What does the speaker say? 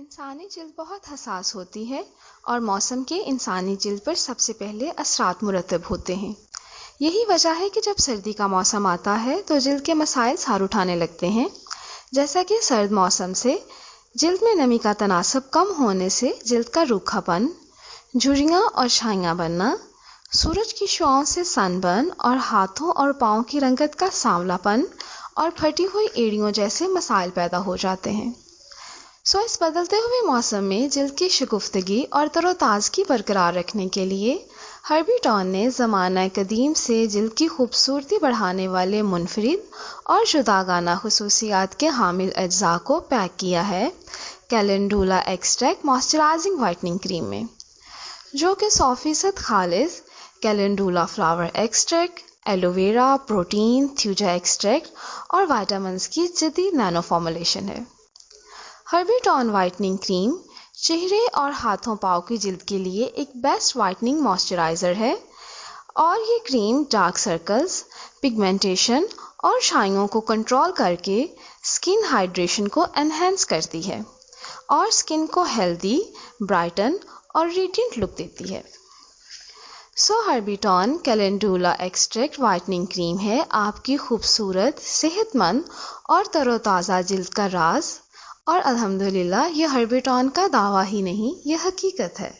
انسانی جلد بہت حساس ہوتی ہے اور موسم کے انسانی جلد پر سب سے پہلے اثرات مرتب ہوتے ہیں۔ یہی وجہ ہے کہ جب سردی کا موسم آتا ہے تو جلد کے مسائل سار اٹھانے لگتے ہیں، جیسا کہ سرد موسم سے جلد میں نمی کا تناسب کم ہونے سے جلد کا روکھا پن، جھریاں اور چھائیاں بننا، سورج کی شعاؤں سے سن برن اور ہاتھوں اور پاؤں کی رنگت کا سانولا پن اور پھٹی ہوئی ایڑیوں جیسے مسائل پیدا ہو جاتے ہیں۔ اس بدلتے ہوئے موسم میں جلد کی شگفتگی اور تر و تازگی برقرار رکھنے کے لیے ہربی ٹون نے زمانہ قدیم سے جلد کی خوبصورتی بڑھانے والے منفرد اور جداگانہ خصوصیات کے حامل اجزاء کو پیک کیا ہے calendula extract moisturizing whitening cream میں، جو کہ 100% خالص calendula flower extract, aloe vera, protein, thuja extract اور وائٹامنز کی جدید نینو فارمولیشن ہے۔ ہربی ٹون وائٹننگ کریم چہرے اور ہاتھوں پاؤں کی جلد کے لیے ایک بیسٹ وائٹننگ موئسچرائزر ہے، اور یہ کریم ڈارک سرکلز، پگمنٹیشن اور چھائیوں کو کنٹرول کر کے اسکن ہائیڈریشن کو انہینس کرتی ہے اور اسکن کو ہیلدی، برائٹن اور ریڈینٹ لک دیتی ہے۔ ہربی ٹون کیلنڈولا ایکسٹریکٹ وائٹننگ کریم ہے آپ کی خوبصورت، صحت مند اور تر و تازہ جلد کا راز، اور الحمدللہ یہ ہربی ٹون کا دعویٰ ہی نہیں، یہ حقیقت ہے۔